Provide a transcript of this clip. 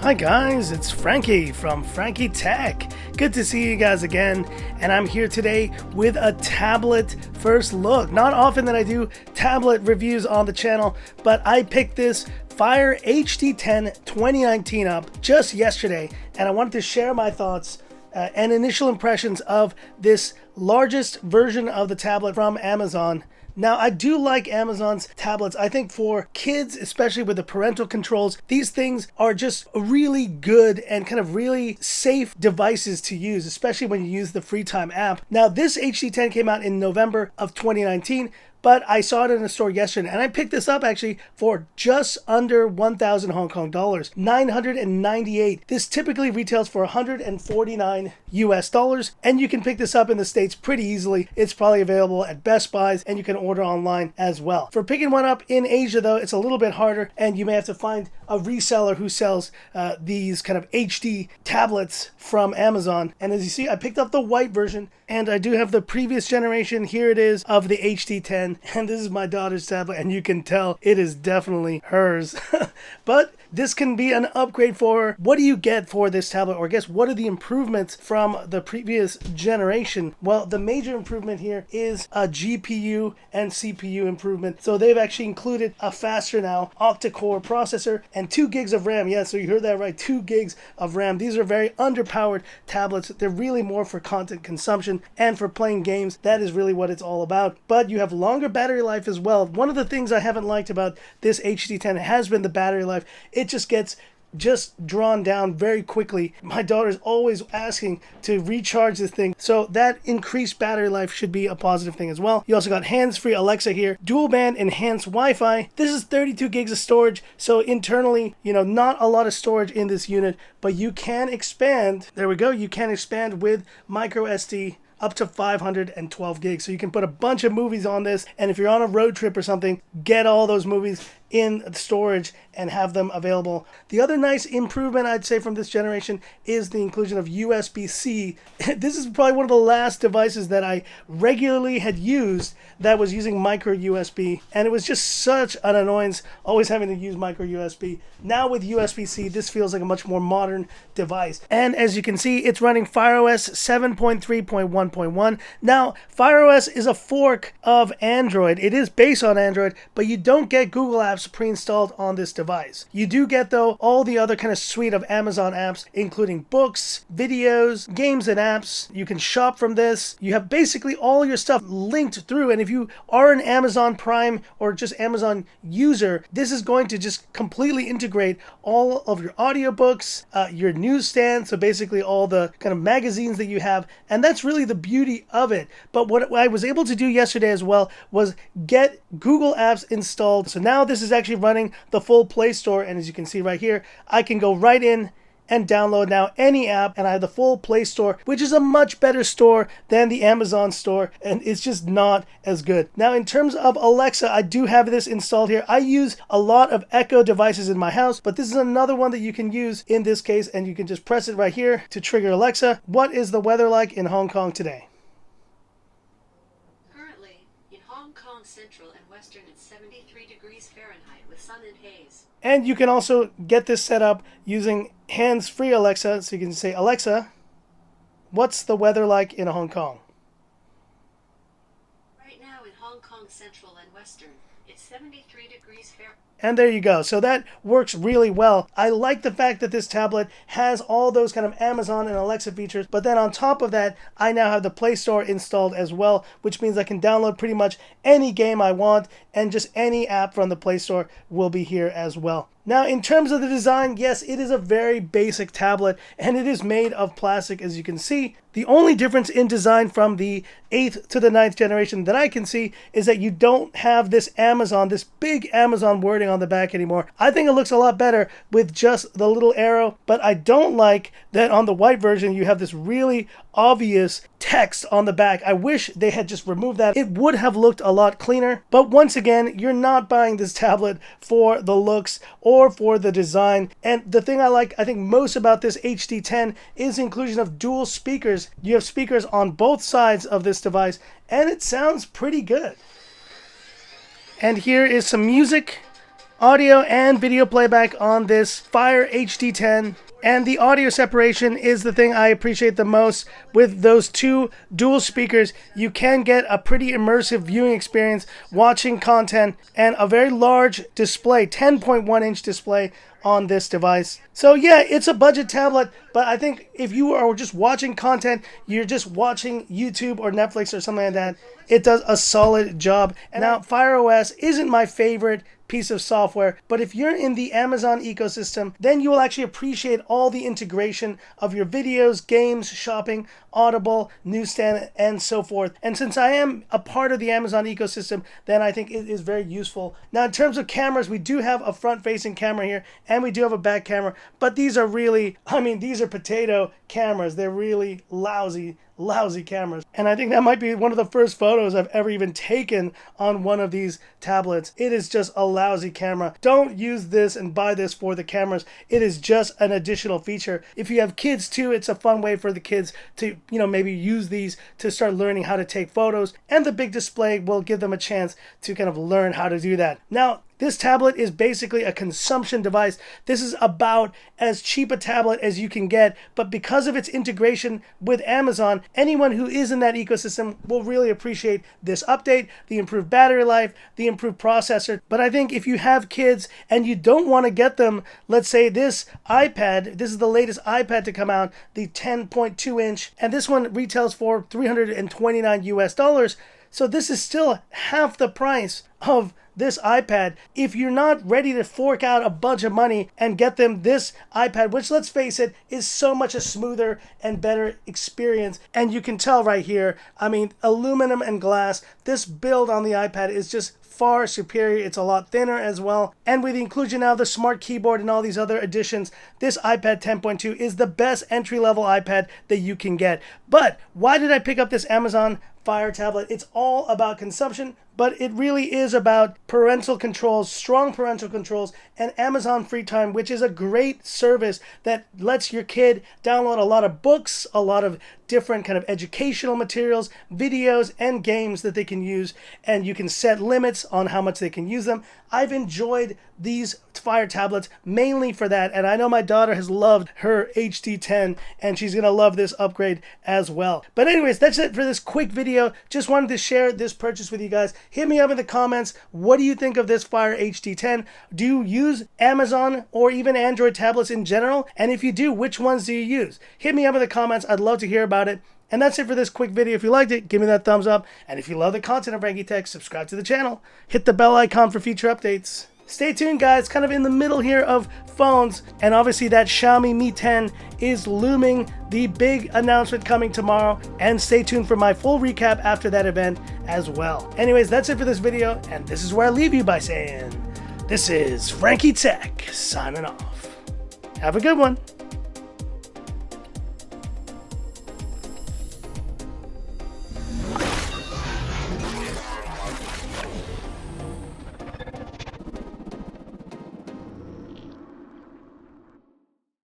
Hi guys, it's Frankie from Frankie Tech. Good to see you guys again, and I'm here today with a tablet first look. Not often that I do tablet reviews on the channel, but I picked this Fire HD10 2019 up just yesterday, and I wanted to share my thoughts and initial impressions of this largest version of the tablet from Amazon. Now, I do like Amazon's tablets. I think for kids, especially with the parental controls, these things are just really good and kind of really safe devices to use, especially when you use the FreeTime app. Now, this HD10 came out in November of 2019, but I saw it in a store yesterday, and I picked this up actually for just under 1,000 Hong Kong dollars, 998. This typically retails for 149 US dollars, and you can pick this up in the States pretty easily. It's probably available at Best Buys, and you can order online as well. For picking one up in Asia, though, it's a little bit harder, and you may have to find a reseller who sells these kind of HD tablets from Amazon. And as you see, I picked up the white version, and I do have the previous generation. Here it is of the HD10, and this is my daughter's tablet, and you can tell it is definitely hers. But this can be an upgrade for her. What do you get for this tablet? Or I guess what are the improvements from the previous generation? Well, the major improvement here is a GPU and CPU improvement. So they've actually included a faster now octa-core processor and 2 gigs of RAM. Yeah, so you heard that right, 2 gigs of RAM. These are very underpowered tablets. They're really more for content consumption and for playing games. That is really what it's all about. But you have longer battery life as well. One of the things I haven't liked about this HD10 has been the battery life. It just gets drawn down very quickly. My daughter's always asking to recharge this thing, so that increased battery life should be a positive thing as well. You also got hands-free Alexa here, dual band enhanced Wi-Fi. This is 32 gigs of storage, so internally, not a lot of storage in this unit, but you can expand. There we go. You can expand with micro SD up to 512 gigs. So you can put a bunch of movies on this, and if you're on a road trip or something, get all those movies in storage and have them available. The other nice improvement I'd say from this generation is the inclusion of USB-C. This is probably one of the last devices that I regularly had used that was using micro USB, and it was just such an annoyance always having to use micro USB. Now with USB-C, this feels like a much more modern device. And as you can see, it's running FireOS 7.3.1.1. Now, FireOS is a fork of Android. It is based on Android, but you don't get Google apps pre-installed on this device. You do get, though, all the other kind of suite of Amazon apps, including books, videos, games, and apps. You can shop from this. You have basically all your stuff linked through, and if you are an Amazon Prime or just Amazon user, this is going to just completely integrate all of your audiobooks, your newsstand, so basically all the kind of magazines that you have, and that's really the beauty of it. But what I was able to do yesterday as well was get Google apps installed. So now this is actually running the full Play Store, and as you can see right here, I can go right in and download now any app, and I have the full Play Store, which is a much better store than the Amazon store, and it's just not as good. Now, in terms of Alexa, I do have this installed here. I use a lot of Echo devices in my house, but this is another one that you can use in this case, and you can just press it right here to trigger Alexa. What is the weather like in Hong Kong today? Currently, in Hong Kong Central and Western, it's 73 degrees Fahrenheit with sun and haze. And you can also get this set up using hands-free Alexa, so you can say, Alexa, what's the weather like in Hong Kong? Right now in Hong Kong Central and Western, it's 73 degrees Fahrenheit. And there you go. So that works really well. I like the fact that this tablet has all those kind of Amazon and Alexa features, but then on top of that, I now have the Play Store installed as well, which means I can download pretty much any game I want, and just any app from the Play Store will be here as well. Now, in terms of the design, yes, it is a very basic tablet, and it is made of plastic, as you can see. The only difference in design from the 8th to the 9th generation that I can see is that you don't have this big Amazon wording on the back anymore. I think it looks a lot better with just the little arrow, but I don't like that on the white version you have this really obvious text on the back. I wish they had just removed that. It would have looked a lot cleaner, but once again, you're not buying this tablet for the looks or for the design. And the thing I think most about this HD10 is the inclusion of dual speakers. You have speakers on both sides of this device, and it sounds pretty good. And here is some music audio and video playback on this Fire HD10. And the audio separation is the thing I appreciate the most. With those two dual speakers, you can get a pretty immersive viewing experience watching content, and a very large display, 10.1-inch display on this device. So yeah, it's a budget tablet, but I think if you are just watching content, you're just watching YouTube or Netflix or something like that, it does a solid job. And now Fire OS isn't my favorite piece of software, but if you're in the Amazon ecosystem, then you will actually appreciate all the integration of your videos, games, shopping, Audible, newsstand, and so forth. And since I am a part of the Amazon ecosystem, then I think it is very useful. Now, in terms of cameras, we do have a front-facing camera here, and we do have a back camera, but these are really, these are potato cameras. They're really lousy cameras. And I think that might be one of the first photos I've ever even taken on one of these tablets. It is just a lousy camera. Don't use this and buy this for the cameras. It is just an additional feature. If you have kids too, it's a fun way for the kids to, maybe use these to start learning how to take photos. And the big display will give them a chance to kind of learn how to do that. Now, this tablet is basically a consumption device. This is about as cheap a tablet as you can get, but because of its integration with Amazon, anyone who is in that ecosystem will really appreciate this update, the improved battery life, the improved processor. But I think if you have kids and you don't want to get them, let's say this iPad, this is the latest iPad to come out, the 10.2-inch, and this one retails for $329 US. So this is still half the price of this iPad. If you're not ready to fork out a bunch of money and get them this iPad, which, let's face it, is so much a smoother and better experience. And you can tell right here, aluminum and glass, this build on the iPad is just far superior. It's a lot thinner as well. And with the inclusion now of the smart keyboard and all these other additions, this iPad 10.2 is the best entry-level iPad that you can get. But why did I pick up this Amazon Fire tablet? It's all about consumption, but it really is about parental controls, strong parental controls, and Amazon Free Time, which is a great service that lets your kid download a lot of books, a lot of different kind of educational materials, videos, and games that they can use, and you can set limits on how much they can use them. I've enjoyed these Fire tablets mainly for that, and I know my daughter has loved her HD10, and she's going to love this upgrade as well. But anyways, that's it for this quick video. Just wanted to share this purchase with you guys. Hit me up in the comments. What do you think of this Fire HD10? Do you use Amazon or even Android tablets in general? And if you do, which ones do you use? Hit me up in the comments. I'd love to hear about it. And that's it for this quick video. If you liked it, give me that thumbs up. And if you love the content of Frankie Tech, subscribe to the channel. Hit the bell icon for future updates. Stay tuned, guys. Kind of in the middle here of phones, and obviously that Xiaomi Mi 10 is looming. The big announcement coming tomorrow, and stay tuned for my full recap after that event as well. Anyways, that's it for this video, and this is where I leave you by saying, this is Frankie Tech signing off. Have a good one.